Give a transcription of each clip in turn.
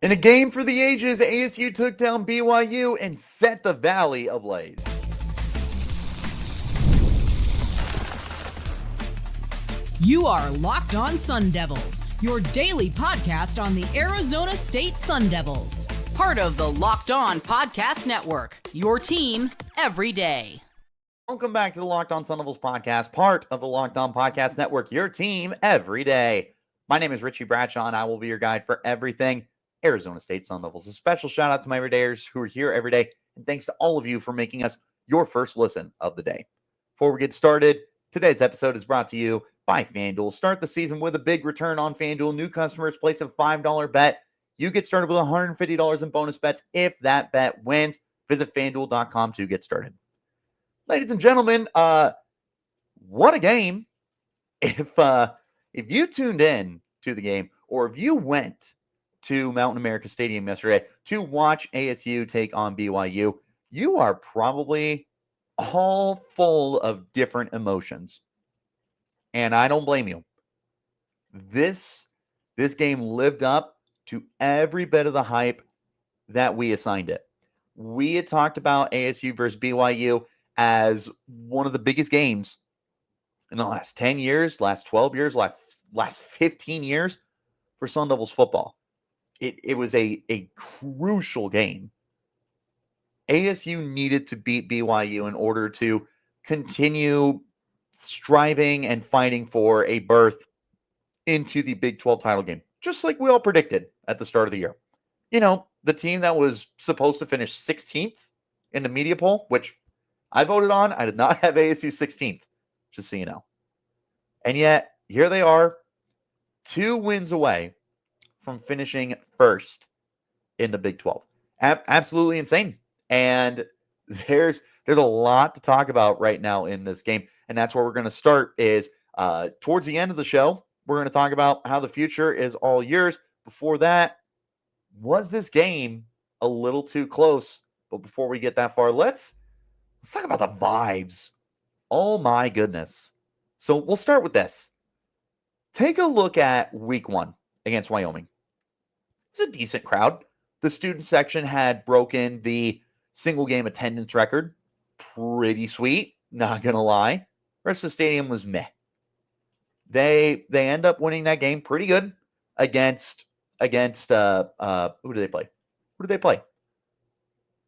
In a game for the ages, ASU took down BYU and set the Valley ablaze. You are Locked On Sun Devils, your daily podcast on the Arizona State Sun Devils. Part of the Locked On Podcast Network, your team every day. Welcome back to the Locked On Sun Devils podcast, part of the Locked On Podcast Network, your team every day. My name is Richie Bradshaw, and I will be your guide for everything Arizona State Sun Devils. A special shout out to my everydayers who are here every day, and thanks to all of you for making us your first listen of the day. Before we get started, today's episode is brought to you by FanDuel. Start the season with a big return on FanDuel. New customers place a $5 bet. You get started with $150 in bonus bets if that bet wins. Visit FanDuel.com to get started. Ladies and gentlemen, what a game. If you tuned in to the game, or if you went to Mountain America Stadium yesterday to watch ASU take on BYU, you are probably all full of different emotions. And I don't blame you. This game lived up to every bit of the hype that we assigned it. We had talked about ASU versus BYU as one of the biggest games in the last 10 years, last 12 years, last 15 years for Sun Devils football. It was a crucial game. ASU needed to beat BYU in order to continue striving and fighting for a berth into the Big 12 title game, just like we all predicted at the start of the year. You know, the team that was supposed to finish 16th in the media poll, which I voted on, I did not have ASU 16th, just so you know. And yet, here they are, 2 wins away from finishing first in the Big 12. Absolutely insane. And there's a lot to talk about right now in this game. And that's where we're going to start is towards the end of the show, we're going to talk about how the future is all yours. Before that, was this game a little too close? But before we get that far, let's talk about the vibes. Oh my goodness. So we'll start with this. Take a look at week 1 against Wyoming. It was a decent crowd. The student section had broken the single game attendance record. Pretty sweet, not going to lie. The rest of the stadium was meh. They end up winning that game pretty good against who do they play? Who did they play?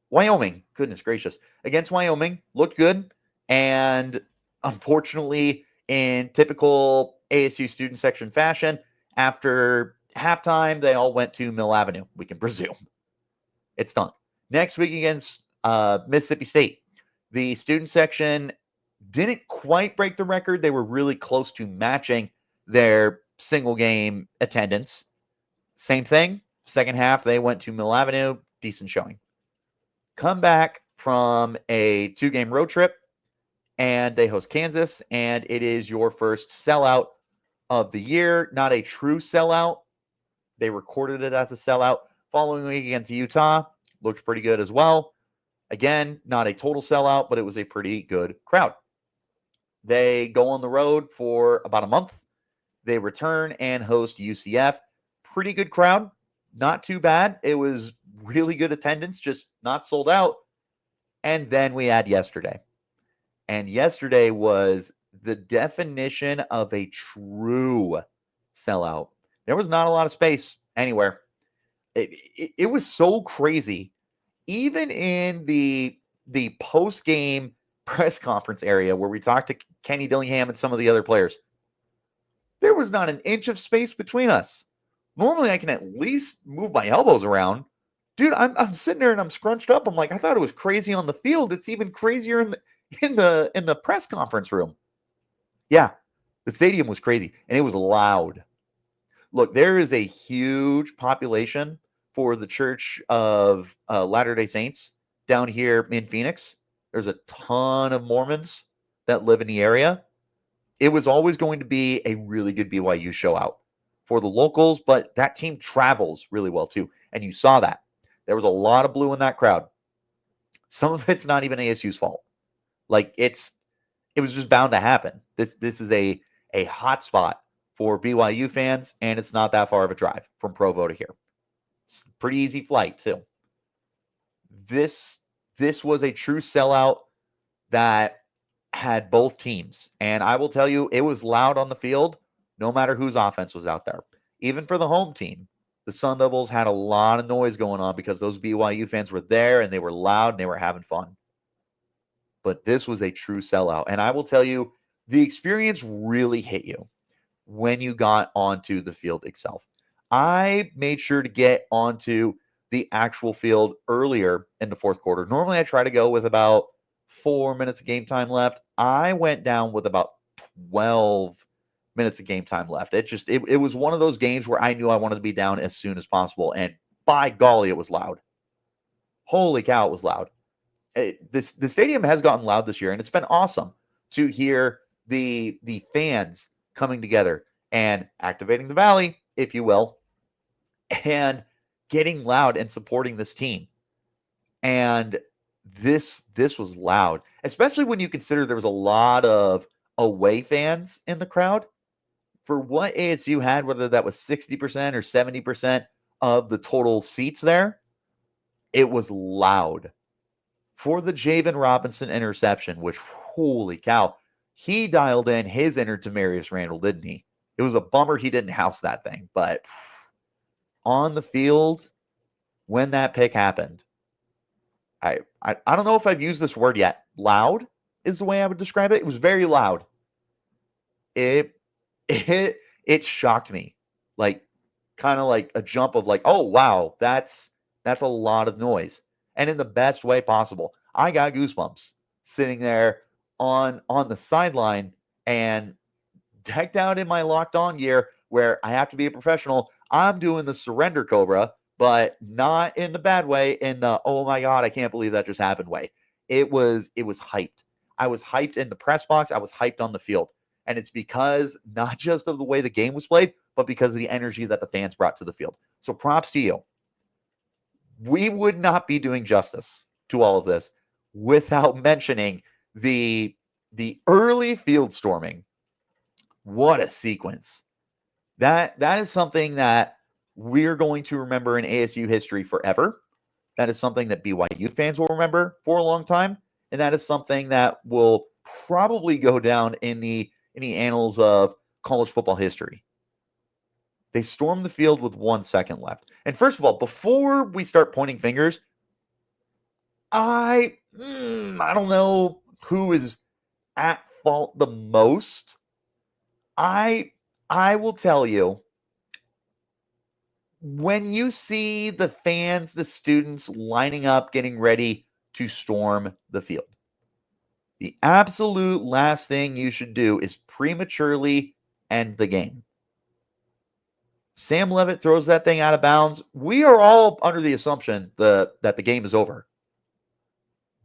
Wyoming. Goodness gracious. Against Wyoming, looked good. And unfortunately, in typical ASU student section fashion, after halftime, they all went to Mill Avenue, we can presume. It stunk. Next week against Mississippi State, the student section didn't quite break the record. They were really close to matching their single game attendance. Same thing. Second half, they went to Mill Avenue. Decent showing. Come back from a 2-game road trip, and they host Kansas, and it is your first sellout of the year. Not a true sellout. They recorded it as a sellout. Following week against Utah, looked pretty good as well. Again, not a total sellout, but it was a pretty good crowd. They go on the road for about a month. They return and host UCF. Pretty good crowd. Not too bad. It was really good attendance, just not sold out. And then we had yesterday. And yesterday was the definition of a true sellout. There was not a lot of space anywhere. It was so crazy. Even in the post-game press conference area where we talked to Kenny Dillingham and some of the other players, there was not an inch of space between us. Normally, I can at least move my elbows around. Dude, I'm sitting there and I'm scrunched up. I'm like, I thought it was crazy on the field. It's even crazier in the press conference room. Yeah, the stadium was crazy and it was loud. Look, there is a huge population for the Church of Latter-day Saints down here in Phoenix. There's a ton of Mormons that live in the area. It was always going to be a really good BYU show out for the locals, but that team travels really well too. And you saw that. There was a lot of blue in that crowd. Some of it's not even ASU's fault. Like it was just bound to happen. This is a hot spot for BYU fans, and it's not that far of a drive from Provo to here. It's a pretty easy flight, too. This was a true sellout that had both teams. And I will tell you, it was loud on the field, no matter whose offense was out there. Even for the home team, the Sun Devils had a lot of noise going on because those BYU fans were there and they were loud and they were having fun. But this was a true sellout. And I will tell you, the experience really hit you when you got onto the field itself. I made sure to get onto the actual field earlier in the fourth quarter. Normally, I try to go with about 4 minutes of game time left. I went down with about 12 minutes of game time left. It was one of those games where I knew I wanted to be down as soon as possible. And by golly, it was loud. Holy cow, it was loud. The stadium has gotten loud this year, and it's been awesome to hear the fans coming together and activating the Valley, if you will, and getting loud and supporting this team. And this was loud, especially when you consider there was a lot of away fans in the crowd. For what ASU had, whether that was 60% or 70% of the total seats there, it was loud. For the Javen Robinson interception, which, holy cow, he dialed in his inner Tamarius Randall, didn't he? It was a bummer he didn't house that thing, but on the field, when that pick happened, I don't know if I've used this word yet. Loud is the way I would describe it. It was very loud. It shocked me, like kind of like a jump of like, oh wow, that's a lot of noise, and in the best way possible. I got goosebumps sitting there on the sideline and decked out in my Locked On gear, where I have to be a professional. I'm doing the surrender cobra, but not in the bad way, in the oh my god, I can't believe that just happened way. It was hyped. I was hyped in the press box. I was hyped on the field. And it's because not just of the way the game was played, but because of the energy that the fans brought to the field. So props to you. We would not be doing justice to all of this without mentioning the early field storming. What a sequence. That is something that we're going to remember in ASU history forever. That is something that BYU fans will remember for a long time. And that is something that will probably go down in the annals of college football history. They stormed the field with 1 second left. And first of all, before we start pointing fingers, I don't know who is at fault the most. I will tell you, when you see the fans, the students lining up, getting ready to storm the field, the absolute last thing you should do is prematurely end the game. Sam Levitt throws that thing out of bounds. We are all under the assumption that the game is over.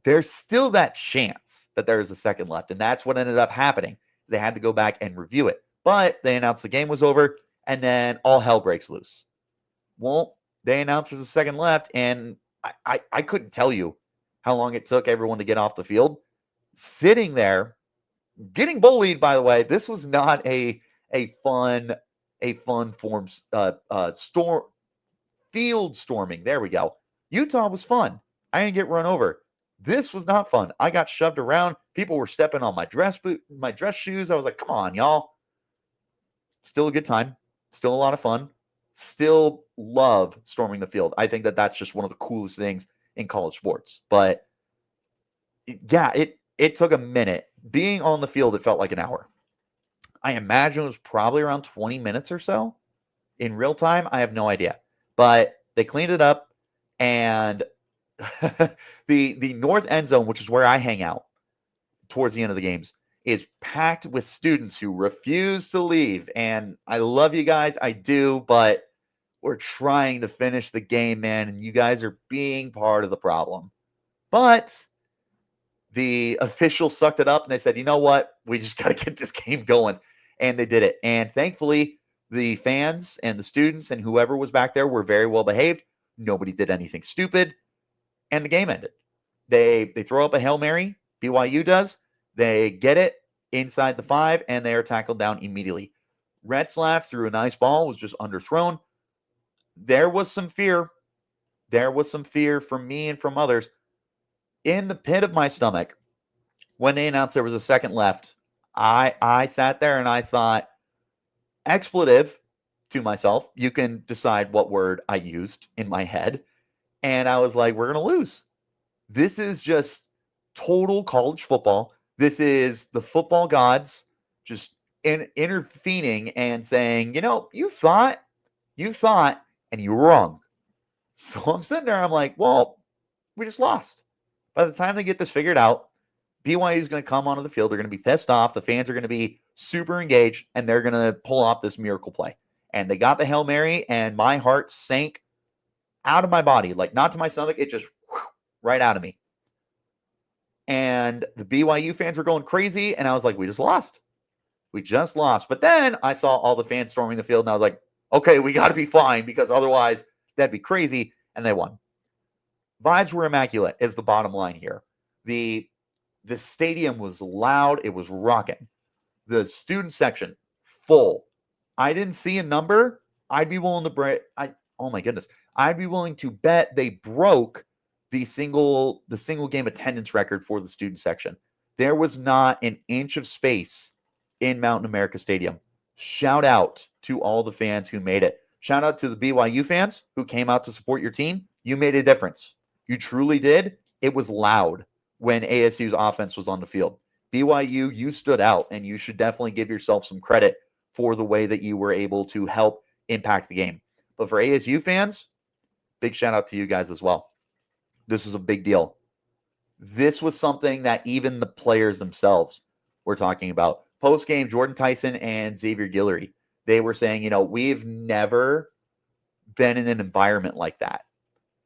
There's still that chance that there is a second left, and that's what ended up happening. They had to go back and review it. But they announced the game was over, and then all hell breaks loose. Well, they announced there's a second left, and I couldn't tell you how long it took everyone to get off the field. Sitting there, getting bullied, by the way. This was not a fun form field storming. There we go. Utah was fun. I didn't get run over. This was not fun. I got shoved around. People were stepping on my dress shoes. I was like, come on, y'all. Still a good time. Still a lot of fun. Still love storming the field. I think that that's just one of the coolest things in college sports. But yeah, it took a minute. Being on the field, it felt like an hour. I imagine it was probably around 20 minutes or so. In real time, I have no idea. But they cleaned it up, and the north end zone, which is where I hang out towards the end of the games, is packed with students who refuse to leave. And I love you guys. I do, but we're trying to finish the game, man, and you guys are being part of the problem. But the officials sucked it up, and they said, you know what? We just got to get this game going. And they did it. And thankfully, the fans and the students and whoever was back there were very well behaved. Nobody did anything stupid. And the game ended. They throw up a Hail Mary. BYU does. They get it inside the 5, and they are tackled down immediately. Retzlaff threw a nice ball, was just underthrown. there was some fear. There was some fear from me and from others in the pit of my stomach when they announced there was a second left. I sat there and I thought, expletive to myself. You can decide what word I used in my head. And I was like, we're going to lose. This is just total college football. This is the football gods just intervening and saying, you thought, and you were wrong. So I'm sitting there, I'm like, well, we just lost. By the time they get this figured out, BYU is going to come onto the field. They're going to be pissed off. The fans are going to be super engaged, and they're going to pull off this miracle play. And they got the Hail Mary, and my heart sank out of my body, like not to my stomach. It just right out of me. And the BYU fans were going crazy, and I was like, we just lost. We just lost. But then I saw all the fans storming the field, and I was like, okay, we got to be fine because otherwise that'd be crazy. And they won. Vibes were immaculate is the bottom line here. The stadium was loud. It was rocking. The student section, full. I didn't see a number. I'd be willing to oh my goodness. I'd be willing to bet they broke the single game attendance record for the student section. There was not an inch of space in Mountain America Stadium. Shout out to all the fans who made it. Shout out to the BYU fans who came out to support your team. You made a difference. You truly did. It was loud when ASU's offense was on the field. BYU, you stood out, and you should definitely give yourself some credit for the way that you were able to help impact the game. But for ASU fans, big shout out to you guys as well. This was a big deal. This was something that even the players themselves were talking about. Post-game, Jordan Tyson and Xavier Guillory, they were saying, we've never been in an environment like that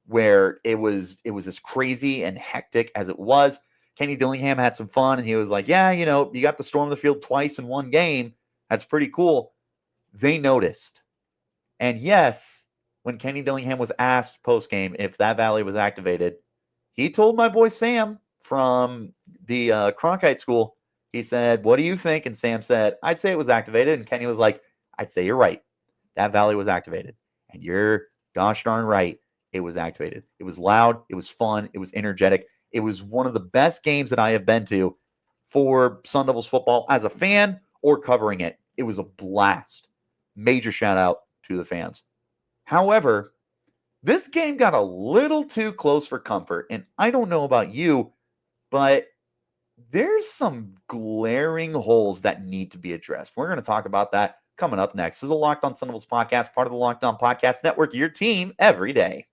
where it was as crazy and hectic as it was. Kenny Dillingham had some fun, and he was like, yeah, you got to storm the field twice in one game. That's pretty cool. They noticed. And yes, when Kenny Dillingham was asked post-game if that valley was activated, he told my boy Sam from the Cronkite School, he said, what do you think? And Sam said, I'd say it was activated. And Kenny was like, I'd say you're right. That valley was activated. And you're gosh darn right. It was activated. It was loud. It was fun. It was energetic. It was one of the best games that I have been to for Sun Devils football as a fan or covering it. It was a blast. Major shout out to the fans. However, this game got a little too close for comfort. And I don't know about you, but there's some glaring holes that need to be addressed. We're going to talk about that coming up next. This is a Locked On Sun Devils podcast, part of the Locked On Podcast Network, your team every day.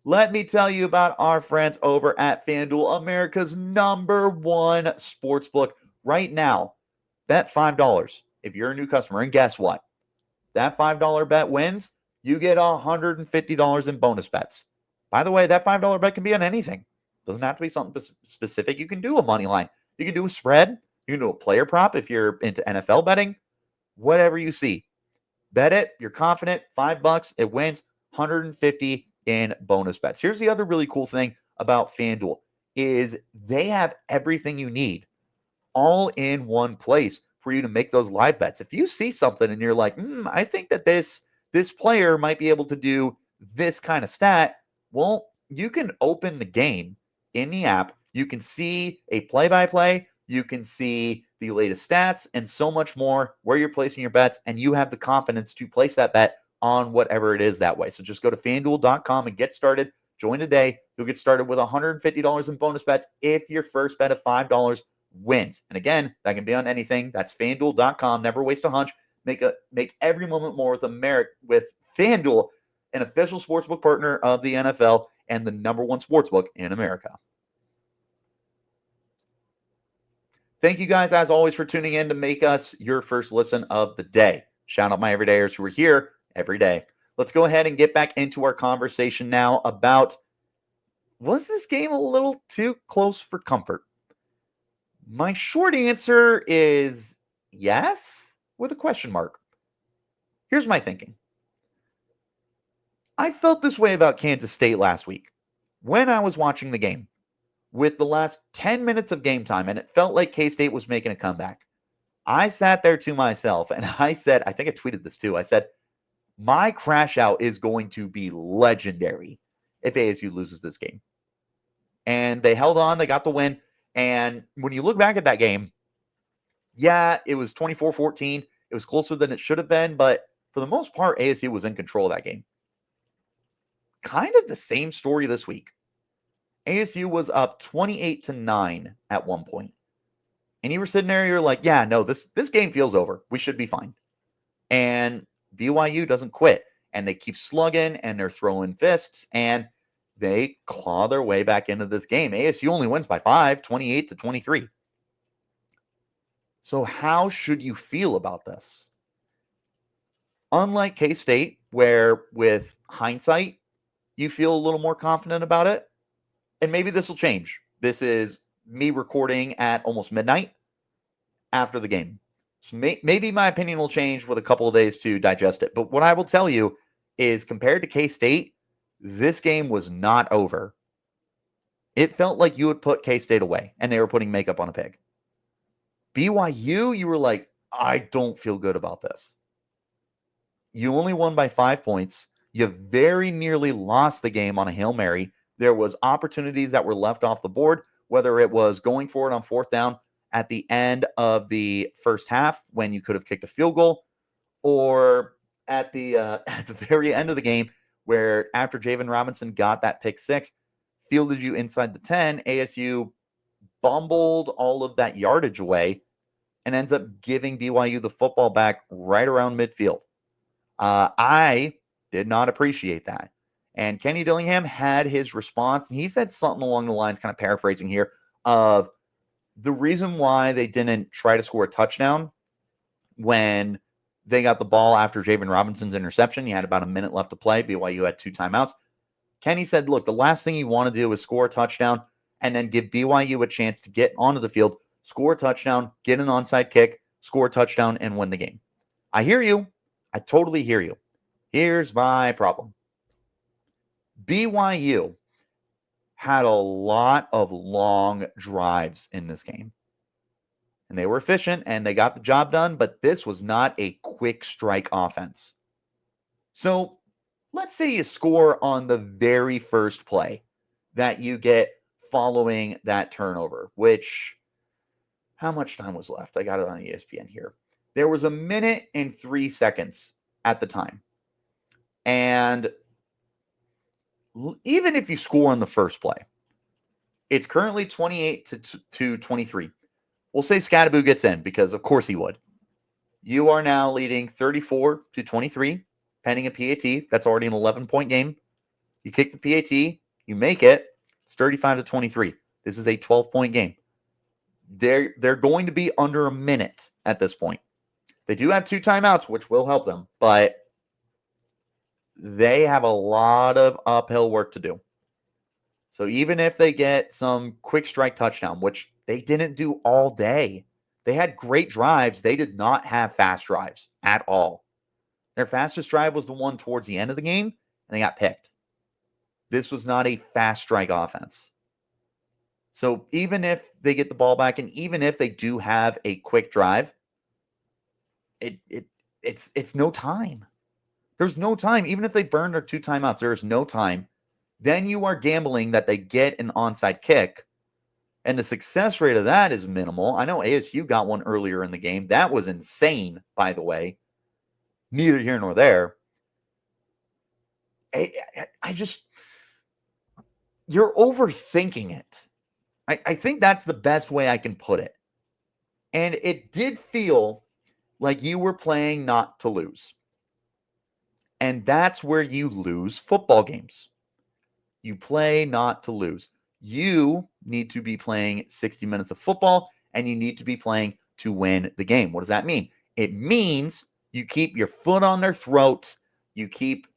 Let me tell you about our friends over at FanDuel, America's #1 sportsbook. Right now, bet $5 if you're a new customer. And guess what? That $5 bet wins, you get $150 in bonus bets. By the way, that $5 bet can be on anything. Doesn't have to be something specific. You can do a money line. You can do a spread. You can do a player prop if you're into NFL betting. Whatever you see. Bet it. You're confident. $5. It wins. $150 in bonus bets. Here's the other really cool thing about FanDuel is they have everything you need all in one place for you to make those live bets. If you see something and you're like, I think that this player might be able to do this kind of stat, well, you can open the game in the app. You can see a play-by-play. You can see the latest stats and so much more, where you're placing your bets, and you have the confidence to place that bet on whatever it is that way. So just go to FanDuel.com and get started. Join today. You'll get started with $150 in bonus bets if your first bet of $5 wins. And again, that can be on anything. That's FanDuel.com. Never waste a hunch. Make every moment more with FanDuel, an official sportsbook partner of the NFL and the #1 sportsbook in America. Thank you guys, as always, for tuning in to make us your first listen of the day. Shout out my everydayers who are here every day. Let's go ahead and get back into our conversation now about, was this game a little too close for comfort? My short answer is yes, with a question mark. Here's my thinking. I felt this way about Kansas State last week when I was watching the game with the last 10 minutes of game time, and it felt like K-State was making a comeback. I sat there to myself and I said, I think I tweeted this too. I said, my crash out is going to be legendary if ASU loses this game. And they held on, they got the win. And when you look back at that game, yeah, it was 24-14. It was closer than it should have been, but for the most part, ASU was in control of that game. Kind of the same story this week. ASU was up 28-9 at one point. And you were sitting there, you're like, yeah, no, this game feels over. We should be fine. And BYU doesn't quit. And they keep slugging, and they're throwing fists, and they claw their way back into this game. ASU only wins by 5, 28-23. So how should you feel about this? Unlike K-State, where with hindsight, you feel a little more confident about it, and maybe this will change. This is me recording at almost midnight after the game. So maybe my opinion will change with a couple of days to digest it. But what I will tell you is, compared to K-State, this game was not over. It felt like you had put K-State away and they were putting makeup on a pig. BYU, you were like, I don't feel good about this. You only won by 5 points. You very nearly lost the game on a Hail Mary. There was opportunities that were left off the board, whether it was going for it on fourth down at the end of the first half when you could have kicked a field goal, or at the very end of the game where after Javen Robinson got that pick six, fielded you inside the 10, ASU bumbled all of that yardage away and ends up giving BYU the football back right around midfield. I did not appreciate that. And Kenny Dillingham had his response, and he said something along the lines, kind of paraphrasing here, of the reason why they didn't try to score a touchdown when they got the ball after Javen Robinson's interception. He had about a minute left to play. BYU had 2 timeouts. Kenny said, look, the last thing you want to do is score a touchdown and then give BYU a chance to get onto the field, score a touchdown, get an onside kick, score a touchdown, and win the game. I hear you. I totally hear you. Here's my problem. BYU had a lot of long drives in this game. And they were efficient and they got the job done, but this was not a quick strike offense. So let's say you score on the very first play that you get following that turnover, which, how much time was left? I got it on ESPN here. There was 1 minute and 3 seconds at the time. And even if you score on the first play, it's currently 28-23. We'll say Scattaboo gets in because of course he would. You are now leading 34-23, pending a PAT. That's already an 11-point game. You kick the PAT, you make it. It's 35-23. This is a 12-point game. They're going to be under a minute at this point. They do have 2 timeouts, which will help them, but they have a lot of uphill work to do. So even if they get some quick strike touchdown, which they didn't do all day, they had great drives. They did not have fast drives at all. Their fastest drive was the one towards the end of the game, and they got picked. This was not a fast strike offense. So even if they get the ball back, and even if they do have a quick drive, it's no time. There's no time. Even if they burn their 2 timeouts, there's no time. Then you are gambling that they get an onside kick, and the success rate of that is minimal. I know ASU got one earlier in the game. That was insane, by the way. Neither here nor there. I just, you're overthinking it. I think that's the best way I can put it. And it did feel like you were playing not to lose. And that's where you lose football games. You play not to lose. You need to be playing 60 minutes of football, and you need to be playing to win the game. What does that mean? It means you keep your foot on their throat. You keep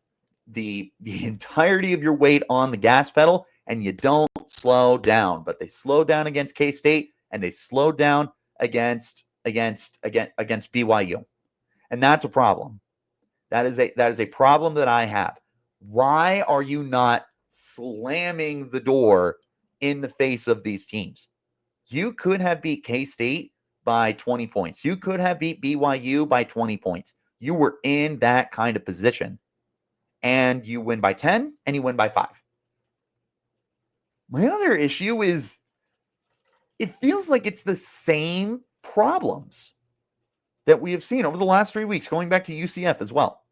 the entirety of your weight on the gas pedal, and you don't slow down. But they slowed down against K-State, and they slowed down against BYU. And that's a problem. That is a problem that I have. Why are you not slamming the door in the face of these teams? You could have beat K-State by 20 points. You could have beat BYU by 20 points. You were in that kind of position. And you win by 10 and you win by 5. My other issue is it feels like it's the same problems that we have seen over the last 3 weeks, going back to UCF as well.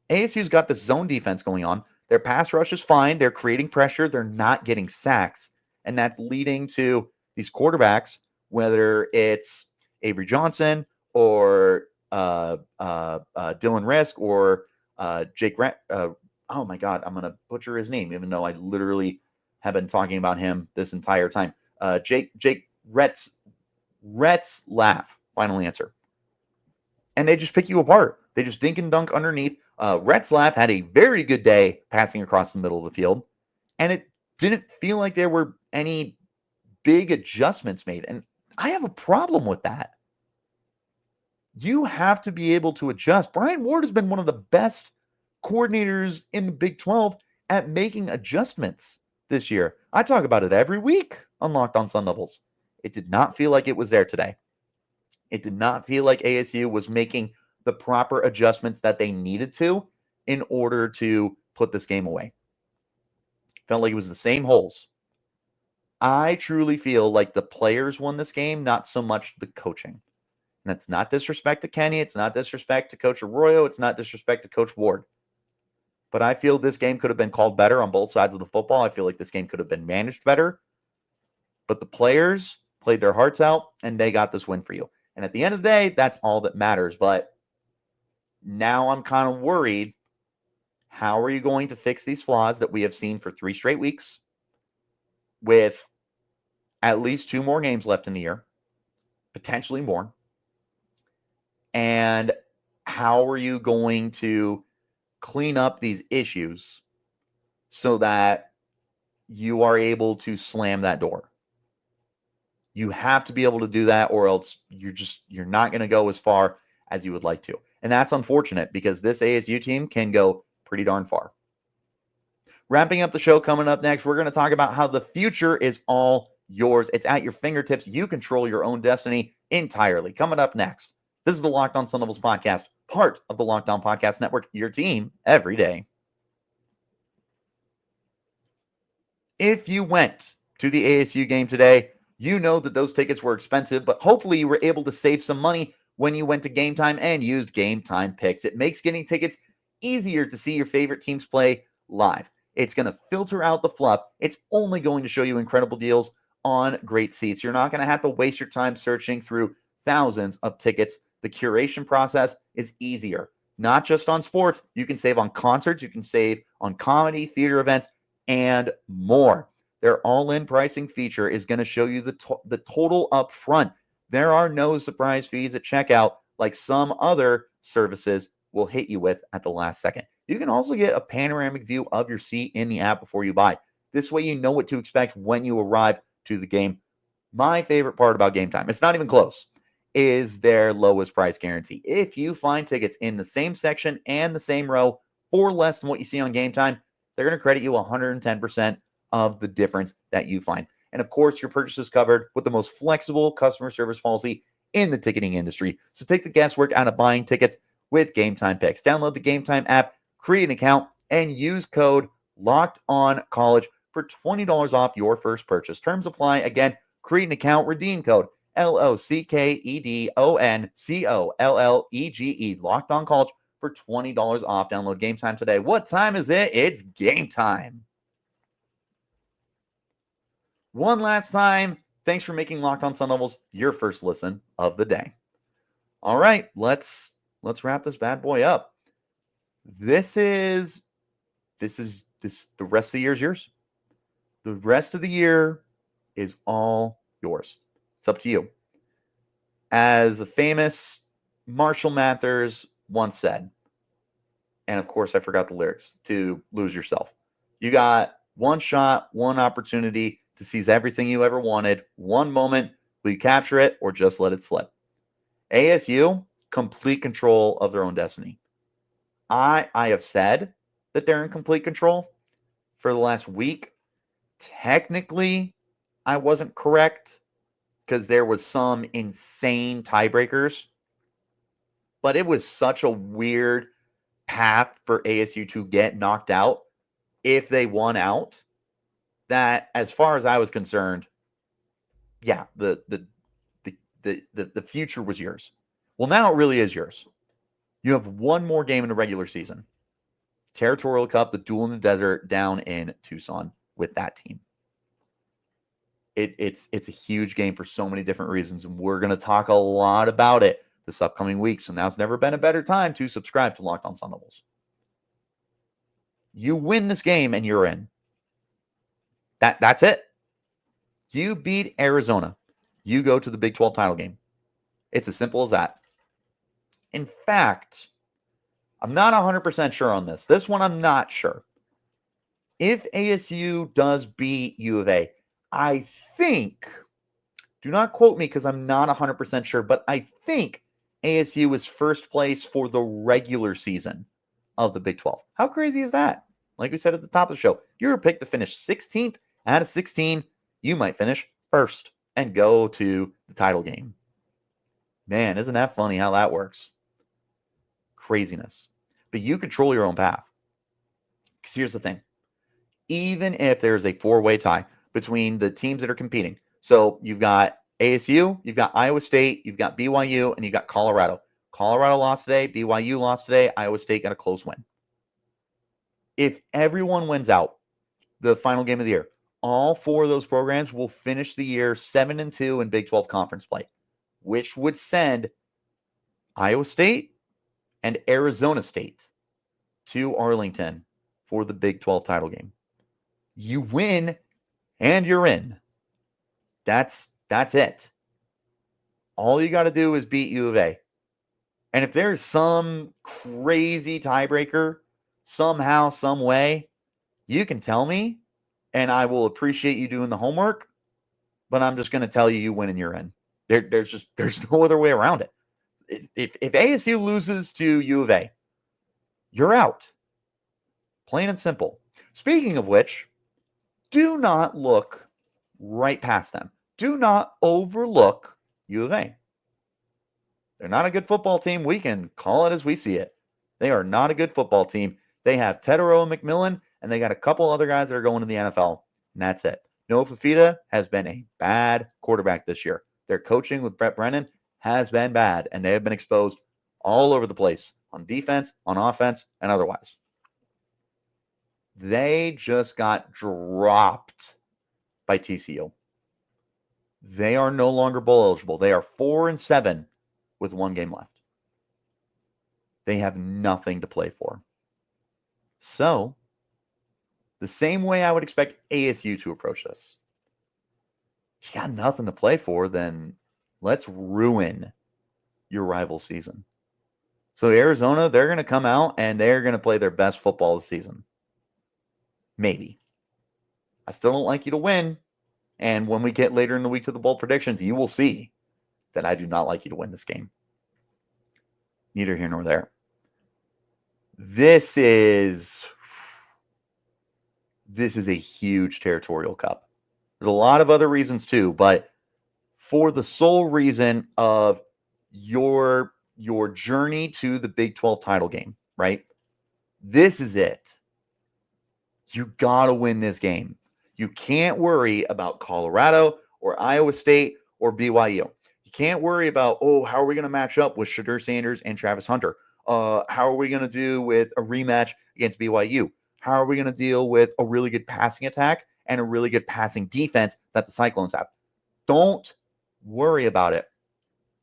ASU's got this zone defense going on. Their pass rush is fine. They're creating pressure. They're not getting sacks. And that's leading to these quarterbacks, whether it's Avery Johnson or Dylan Risk or Jake oh my God, I'm going to butcher his name, even though I literally have been talking about him this entire time. Jake Retzlaff, final answer. And they just pick you apart. They just dink and dunk underneath. Retzlaff had a very good day passing across the middle of the field, and it didn't feel like there were any big adjustments made. And I have a problem with that. You have to be able to adjust. Brian Ward has been one of the best coordinators in the Big 12 at making adjustments this year. I talk about it every week on Locked On Sun Devils. It did not feel like it was there today. It did not feel like ASU was making the proper adjustments that they needed to in order to put this game away. Felt like it was the same holes. I truly feel like the players won this game, not so much the coaching. And that's not disrespect to Kenny. It's not disrespect to Coach Arroyo. It's not disrespect to Coach Ward. But I feel this game could have been called better on both sides of the football. I feel like this game could have been managed better. But the players played their hearts out, and they got this win for you. And at the end of the day, that's all that matters. But now I'm kind of worried. How are you going to fix these flaws that we have seen for 3 straight weeks with at least 2 more games left in the year, potentially more? And how are you going to clean up these issues so that you are able to slam that door? You have to be able to do that, or else you're not going to go as far as you would like to. And that's unfortunate because this ASU team can go pretty darn far. Wrapping up the show, coming up next, we're going to talk about how the future is all yours. It's at your fingertips. You control your own destiny entirely. Coming up next, this is the Locked On Sun Devils podcast, part of the Locked On Podcast Network, your team every day. If you went to the ASU game today, you know that those tickets were expensive, but hopefully you were able to save some money when you went to Gametime and used Gametime picks. It makes getting tickets easier to see your favorite teams play live. It's going to filter out the fluff. It's only going to show you incredible deals on great seats. You're not going to have to waste your time searching through thousands of tickets. The curation process is easier. Not just on sports. You can save on concerts. You can save on comedy, theater events, and more. Their all-in pricing feature is going to show you the total up front. There are no surprise fees at checkout like some other services will hit you with at the last second. You can also get a panoramic view of your seat in the app before you buy. This way you know what to expect when you arrive to the game. My favorite part about Gametime, it's not even close, is their lowest price guarantee. If you find tickets in the same section and the same row for less than what you see on Gametime, they're going to credit you 110% of the difference that you find. And of course, your purchase is covered with the most flexible customer service policy in the ticketing industry. So take the guesswork out of buying tickets with Gametime Picks. Download the Gametime app, create an account, and use code LOCKEDONCollege for $20 off your first purchase. Terms apply. Again, create an account, redeem code LOCKEDONCOLLEGE, Locked On College, for $20 off. Download Gametime today. What time is it? It's game time. One last time, thanks for making Locked On Sun Devils your first listen of the day. All right, let's wrap this bad boy up. This the rest of the year is yours. The rest of the year is all yours. It's up to you. As a famous Marshall Mathers once said, and of course I forgot the lyrics, to Lose Yourself. You got one shot, one opportunity to seize everything you ever wanted. One moment, will you capture it or just let it slip? ASU, complete control of their own destiny. I have said that they're in complete control for the last week. Technically, I wasn't correct because there was some insane tiebreakers, but it was such a weird path for ASU to get knocked out if they won out that, as far as I was concerned, yeah, the future was yours. Well, now it really is yours. You have one more game in the regular season. Territorial Cup, the Duel in the Desert down in Tucson with that team. It's a huge game for so many different reasons, and we're going to talk a lot about it this upcoming week. So now's never been a better time to subscribe to Locked On Sun Devils. You win this game and you're in. That's it. You beat Arizona. You go to the Big 12 title game. It's as simple as that. In fact, I'm not 100% sure on this. This one I'm not sure. If ASU does beat U of A, I think, do not quote me because I'm not 100% sure, but I think ASU is first place for the regular season of the Big 12. How crazy is that? Like we said at the top of the show, you're picked to finish 16th out of 16. You might finish first and go to the title game. Man, isn't that funny how that works? Craziness. But you control your own path. Because here's the thing. Even if there's a four-way tie between the teams that are competing, so you've got ASU, you've got Iowa State, you've got BYU, and you've got Colorado. Colorado lost today, BYU lost today, Iowa State got a close win. If everyone wins out the final game of the year, all four of those programs will finish the year 7-2 in Big 12 conference play, which would send Iowa State and Arizona State to Arlington for the Big 12 title game. You win and you're in. That's it. All you got to do is beat U of A. And if there's some crazy tiebreaker, somehow, some way, you can tell me, and I will appreciate you doing the homework, but I'm just going to tell you you win and you're in. There's no other way around it. If ASU loses to U of A, you're out. Plain and simple. Speaking of which, do not look right past them. Do not overlook U of A. They're not a good football team. We can call it as we see it. They are not a good football team. They have Tedero and McMillan, and they got a couple other guys that are going to the NFL, and that's it. Noah Fafita has been a bad quarterback this year. Their coaching with Brett Brennan has been bad, and they have been exposed all over the place on defense, on offense, and otherwise. They just got dropped by TCU. They are no longer bowl eligible. They are 4-7 with one game left. They have nothing to play for. So, the same way I would expect ASU to approach this. If you got nothing to play for, then let's ruin your rival season. So Arizona, they're going to come out and they're going to play their best football this season. Maybe. I still don't like you to win. And when we get later in the week to the bold predictions, you will see that I do not like you to win this game. Neither here nor there. This is a huge territorial cup. There's a lot of other reasons too, but for the sole reason of your journey to the Big 12 title game, right? This is it. You got to win this game. You can't worry about Colorado or Iowa State or BYU. You can't worry about, how are we going to match up with Shadur Sanders and Travis Hunter? How are we going to do with a rematch against BYU? How are we going to deal with a really good passing attack and a really good passing defense that the Cyclones have? Don't worry about it.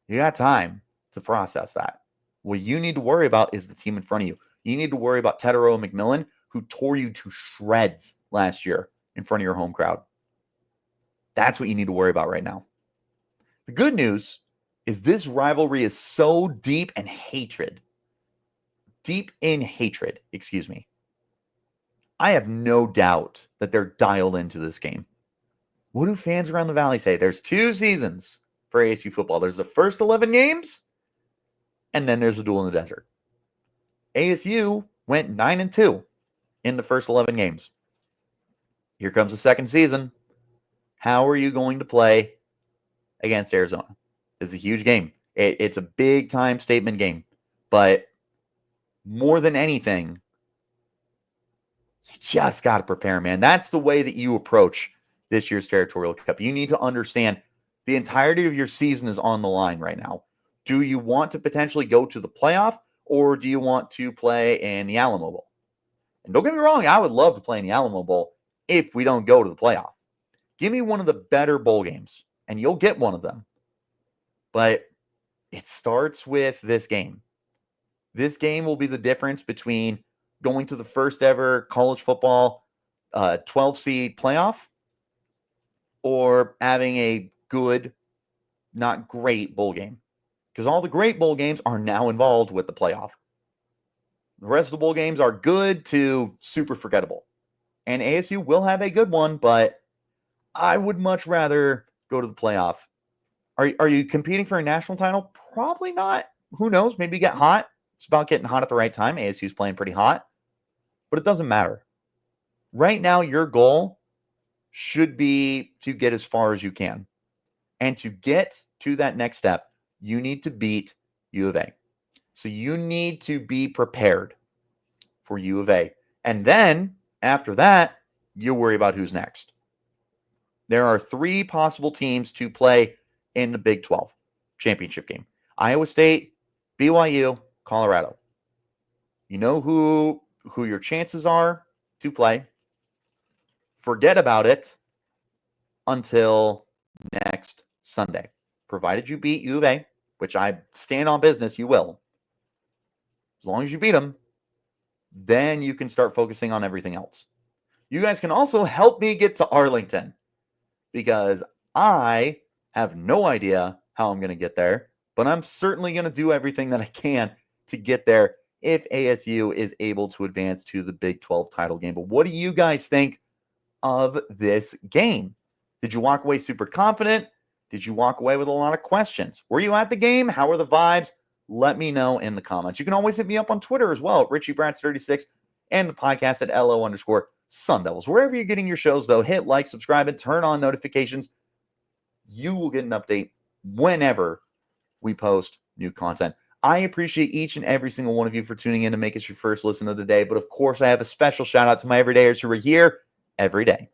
You got time to process that. What you need to worry about is the team in front of you. You need to worry about Tedero and McMillan, who tore you to shreds last year in front of your home crowd. That's what you need to worry about right now. The good news is this rivalry is so deep in hatred. I have no doubt that they're dialed into this game. What do fans around the Valley say? There's 2 seasons for ASU football. There's the first 11 games, and then there's a Duel in the Desert. ASU went 9-2 in the first 11 games. Here comes the second season. How are you going to play against Arizona. This is a huge game. It's a big time statement game. But more than anything, you just got to prepare, man. That's the way that you approach this year's Territorial Cup. You need to understand the entirety of your season is on the line right now. Do you want to potentially go to the playoff, or do you want to play in the Alamo Bowl? And don't get me wrong, I would love to play in the Alamo Bowl if we don't go to the playoff. Give me one of the better bowl games, and you'll get one of them. But it starts with this game. This game will be the difference between going to the first ever college football 12 seed playoff or having a good, not great bowl game. Because all the great bowl games are now involved with the playoff. The rest of the bowl games are good to super forgettable. And ASU will have a good one, but I would much rather go to the playoff. Are you competing for a national title? Probably not. Who knows? Maybe you get hot. It's about getting hot at the right time. ASU's playing pretty hot. But it doesn't matter. Right now, your goal should be to get as far as you can. And to get to that next step, you need to beat U of A. So you need to be prepared for U of A. And then, after that, you worry about who's next. There are 3 possible teams to play in the Big 12 championship game. Iowa State, BYU, Colorado. You know who your chances are to play. Forget about it until next Sunday. Provided you beat U of A, which I stand on business, you will. As long as you beat them, then you can start focusing on everything else. You guys can also help me get to Arlington because I have no idea how I'm going to get there, but I'm certainly going to do everything that I can to get there if ASU is able to advance to the Big 12 title game. But what do you guys think of this game? Did you walk away super confident? Did you walk away with a lot of questions? Were you at the game? How were the vibes? Let me know in the comments. You can always hit me up on Twitter as well at RichieBrads36 and the podcast at LO_Sun Devils. Wherever you're getting your shows, though, hit like, subscribe, and turn on notifications. You will get an update whenever we post new content. I appreciate each and every single one of you for tuning in to make us your first listen of the day. But of course, I have a special shout out to my everydayers who are here every day.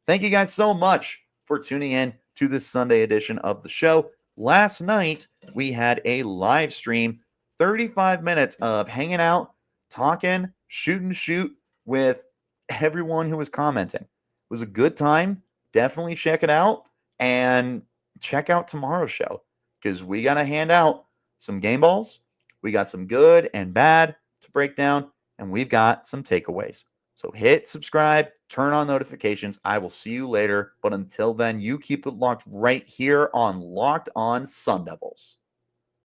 Thank you guys so much for tuning in to this Sunday edition of the show. Last night, we had a live stream, 35 minutes of hanging out, talking, shoot with everyone who was commenting. It was a good time. Definitely check it out and check out tomorrow's show because we got to hand out some game balls. We got some good and bad to break down, and we've got some takeaways. So hit subscribe, turn on notifications. I will see you later. But until then, you keep it locked right here on Locked On Sun Devils.